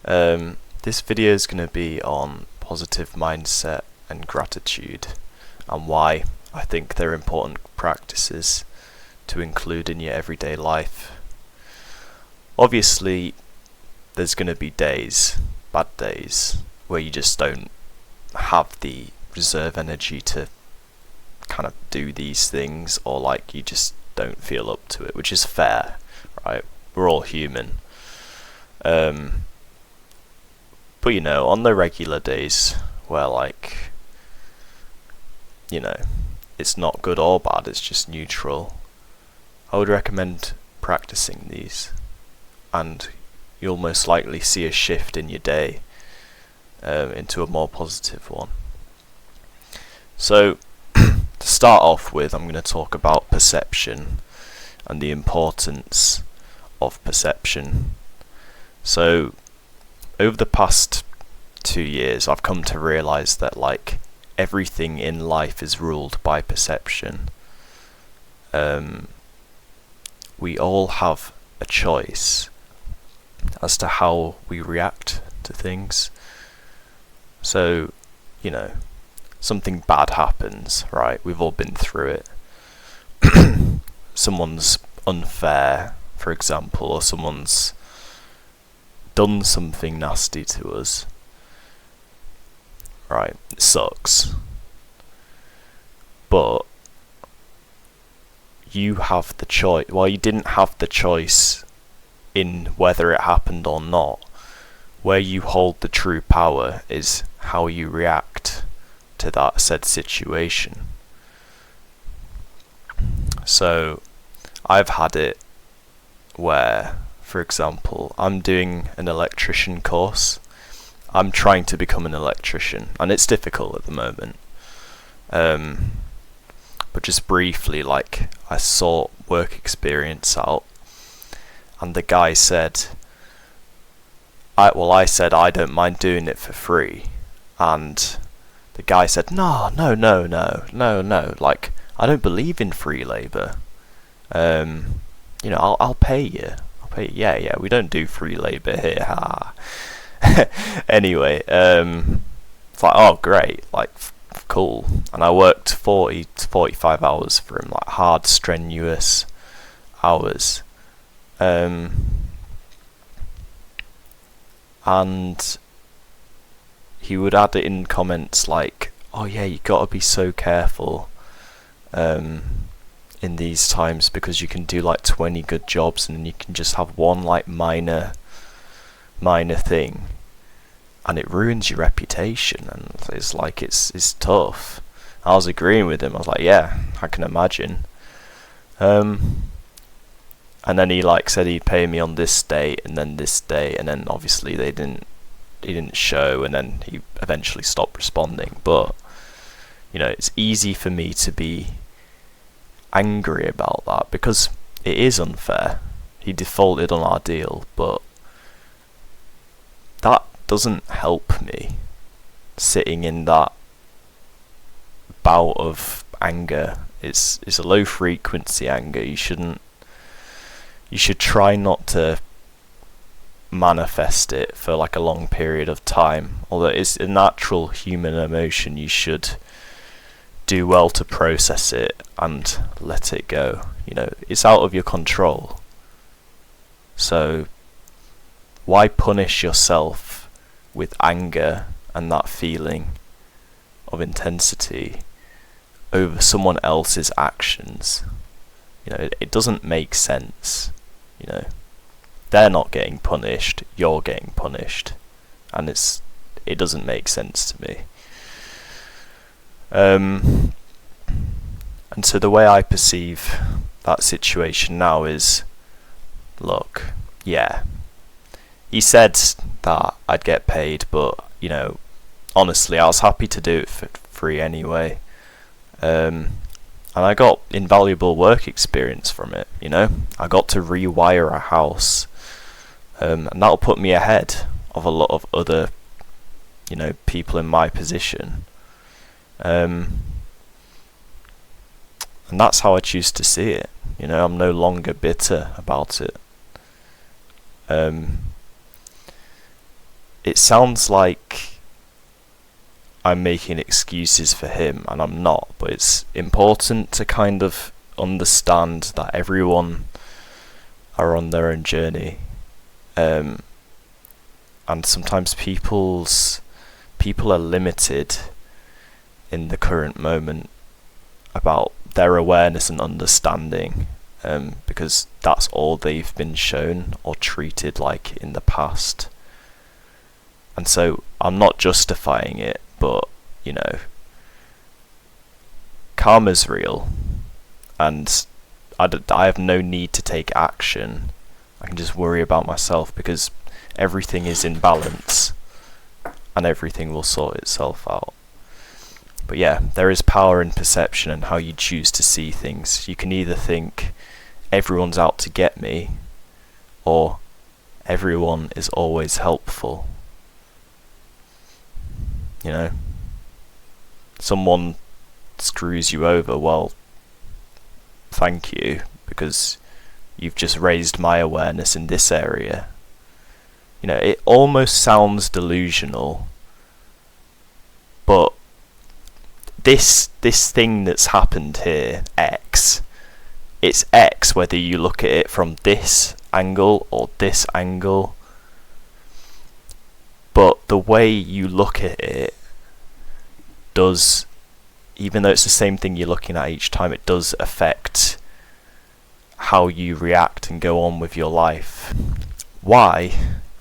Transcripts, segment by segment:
This video is going to be on positive mindset and gratitude, and why I think they're important practices to include in your everyday life. Obviously, there's going to be days, bad days, where you just don't have the reserve energy to kind of do these things, or like you just don't feel up to it, which is fair, right? We're all human. But you know, on the regular days where like, you know, it's not good or bad, it's just neutral, I would recommend practicing these, and you'll most likely see a shift in your day into a more positive one. So to start off with, I'm going to talk about perception and the importance of perception. So over the past 2 years, I've come to realise that like everything in life is ruled by perception. We all have a choice as to how we react to things. So, you know, something bad happens, right? We've all been through it. Someone's unfair, for example, or someone's done something nasty to us. Right, it sucks. But you have the choice. Well, you didn't have the choice in whether it happened or not. Where you hold the true power is how you react to that said situation. So I've had it where, for example, I'm doing an electrician course. I'm trying to become an electrician, and it's difficult at the moment. But just briefly, like, I sought work experience out, and the guy said, I said I don't mind doing it for free, and the guy said, no, like, I don't believe in free labour. You know, I'll pay you. Yeah, we don't do free labour here, ha. Anyway, it's like, oh great, like, cool. And I worked 40 to 45 hours for him, like hard, strenuous hours. And he would add it in comments like, oh yeah, you gotta be so careful in these times, because you can do like 20 good jobs and then you can just have one like minor thing and it ruins your reputation, and it's like it's tough. I was agreeing with him. I was like, yeah, I can imagine. And then he like said he'd pay me on this date and then this day, and then obviously he didn't show, and then he eventually stopped responding. But you know, it's easy for me to be angry about that because it is unfair. He defaulted on our deal, but that doesn't help me sitting in that bout of anger. It's a low frequency anger. You should try not to manifest it for like a long period of time. Although it's a natural human emotion, you should do well to process it and let it go. You know, it's out of your control. So why punish yourself with anger and that feeling of intensity over someone else's actions? You know, it doesn't make sense. You know, they're not getting punished, you're getting punished, and it doesn't make sense to me. And so the way I perceive that situation now is, look, yeah, he said that I'd get paid, but you know, honestly, I was happy to do it for free anyway. And I got invaluable work experience from it. You know, I got to rewire a house, and that'll put me ahead of a lot of other, you know, people in my position. And that's how I choose to see it. You know, I'm no longer bitter about it. it sounds like I'm making excuses for him, and I'm not, but it's important to kind of understand that everyone are on their own journey, and sometimes people are limited in the current moment about their awareness and understanding, because that's all they've been shown or treated like in the past. And so I'm not justifying it, but karma's real, and I have no need to take action. I can just worry about myself, because everything is in balance and everything will sort itself out. But yeah, there is power in perception and how you choose to see things. You can either think everyone's out to get me, or everyone is always helpful. Someone screws you over, well, thank you, because you've just raised my awareness in this area. It almost sounds delusional, but this thing that's happened here, X, it's X whether you look at it from this angle or this angle. But the way you look at it does, even though it's the same thing you're looking at each time, it does affect how you react and go on with your life. Why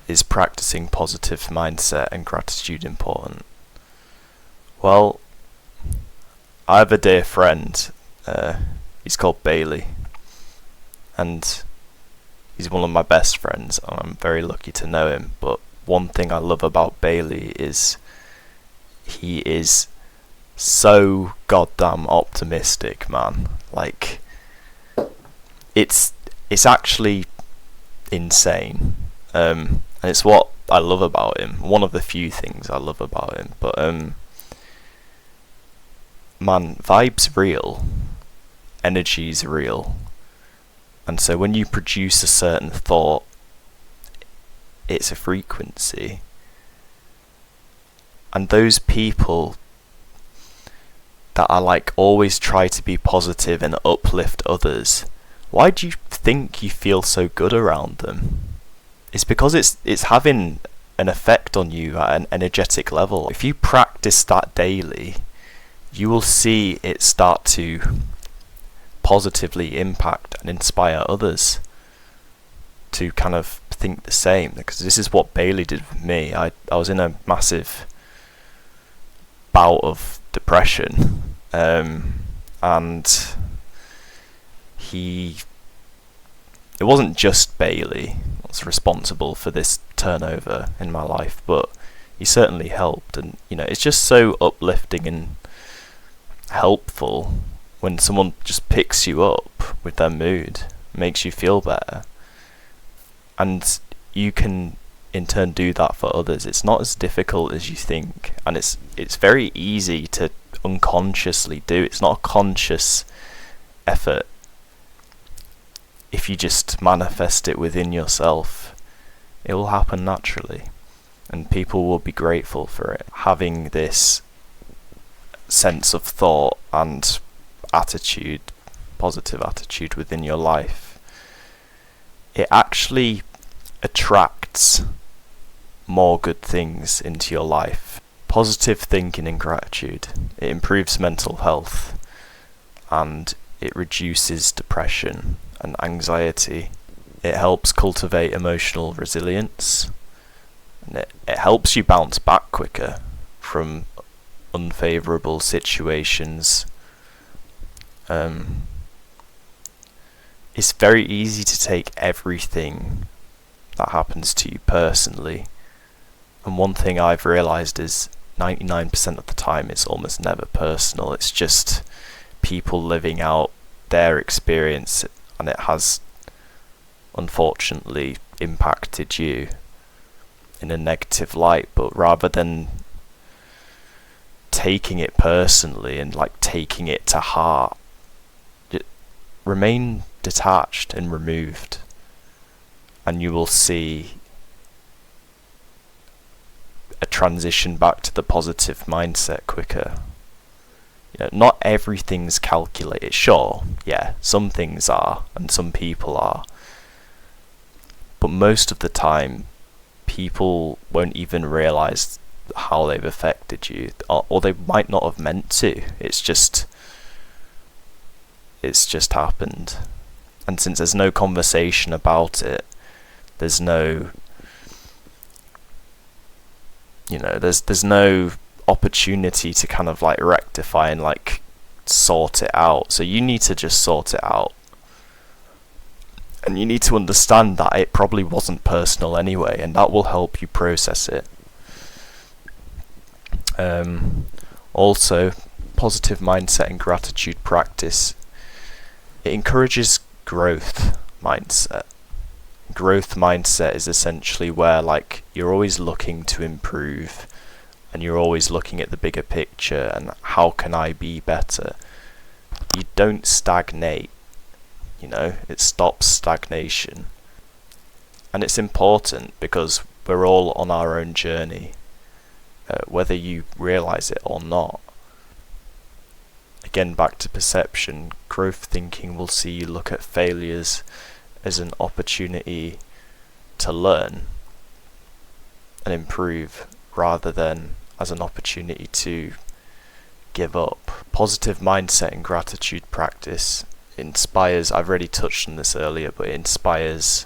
is practicing positive mindset and gratitude important? Well, I have a dear friend, he's called Bailey, and he's one of my best friends, and I'm very lucky to know him. But one thing I love about Bailey is he is so goddamn optimistic, man. Like, it's actually insane, and it's what I love about him. One of the few things I love about him. But man, vibe's real, energy's real, and so when you produce a certain thought, it's a frequency. And those people that are like always try to be positive and uplift others, why do you think you feel so good around them? It's because it's having an effect on you at an energetic level. If you practice that daily, you will see it start to positively impact and inspire others to kind of think the same. Because this is what Bailey did with me. I was in a massive bout of depression, and it wasn't just Bailey was responsible for this turnover in my life, but he certainly helped. And it's just so uplifting and helpful when someone just picks you up with their mood, makes you feel better, and you can in turn do that for others. It's not as difficult as you think, and it's very easy to unconsciously do. It's not a conscious effort. If you just manifest it within yourself, it will happen naturally, and people will be grateful for it. Having this sense of thought and attitude, positive attitude within your life, it actually attracts more good things into your life. Positive thinking and gratitude, it improves mental health, and it reduces depression and anxiety. It helps cultivate emotional resilience, and it helps you bounce back quicker from unfavourable situations. It's very easy to take everything that happens to you personally, and one thing I've realised is 99% of the time it's almost never personal. It's just people living out their experience, and it has unfortunately impacted you in a negative light. But rather than taking it personally and like taking it to heart, remain detached and removed, and you will see transition back to the positive mindset quicker. You know, not everything's calculated. Sure, yeah, some things are, and some people are. But most of the time, people won't even realise how they've affected you, or they might not have meant to. It's just happened. And since there's no conversation about it, there's no, there's no opportunity to kind of like rectify and like sort it out. So you need to just sort it out. And you need to understand that it probably wasn't personal anyway, and that will help you process it. Also, positive mindset and gratitude practice, it encourages growth mindset. Growth mindset is essentially where like you're always looking to improve, and you're always looking at the bigger picture and how can I be better. You don't stagnate. It stops stagnation. And it's important because we're all on our own journey, whether you realise it or not. Again, back to perception, growth thinking will see you look at failures as an opportunity to learn and improve, rather than as an opportunity to give up. Positive mindset and gratitude practice inspires, I've already touched on this earlier, but it inspires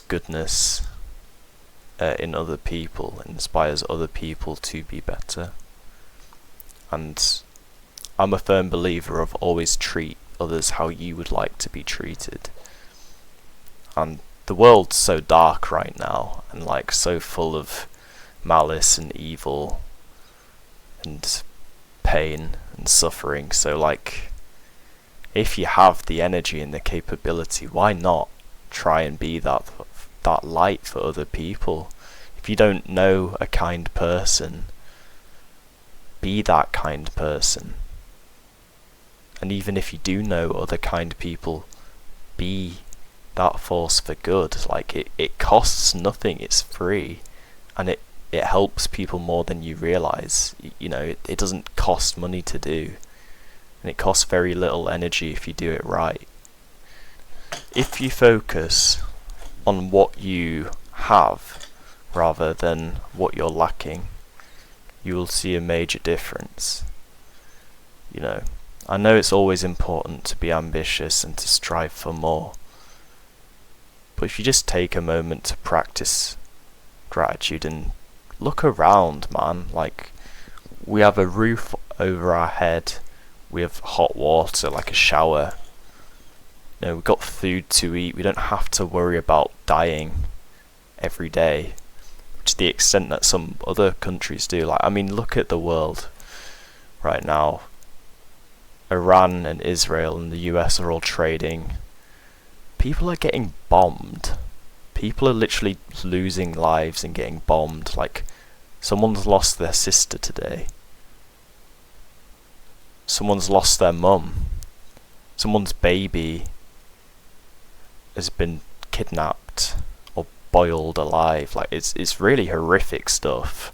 goodness in other people. It inspires other people to be better. And I'm a firm believer of always treat others how you would like to be treated. And the world's so dark right now, and like so full of malice and evil and pain and suffering. So like, if you have the energy and the capability, why not try and be that light for other people? If you don't know a kind person, be that kind person. And even if you do know other kind people, be that force for good. Like it costs nothing, it's free, and it helps people more than you realise. It doesn't cost money to do, and it costs very little energy if you do it right. If you focus on what you have rather than what you're lacking, you will see a major difference. I know it's always important to be ambitious and to strive for more, but if you just take a moment to practice gratitude and look around, man, like, we have a roof over our head, we have hot water, like a shower, we've got food to eat, we don't have to worry about dying every day, to the extent that some other countries do. Like, I mean, look at the world right now. Iran and Israel and the US are all trading. People are getting bombed. People are literally losing lives and getting bombed. Like, someone's lost their sister today. Someone's lost their mum. Someone's baby has been kidnapped or boiled alive. Like, it's really horrific stuff.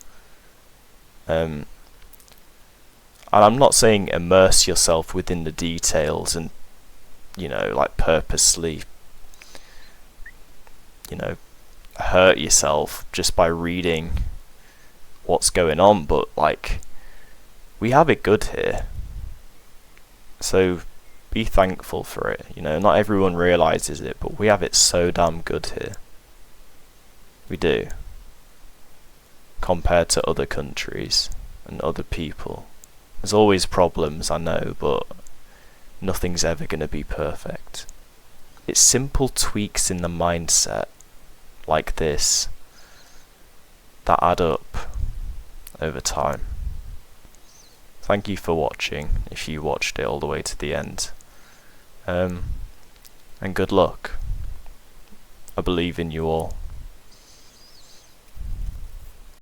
And I'm not saying immerse yourself within the details and, like purposely, hurt yourself just by reading what's going on, but like, we have it good here. So be thankful for it. Not everyone realises it, but we have it so damn good here. We do. Compared to other countries and other people. There's always problems, I know, but nothing's ever going to be perfect. It's simple tweaks in the mindset like this that add up over time. Thank you for watching, if you watched it all the way to the end. And good luck. I believe in you all.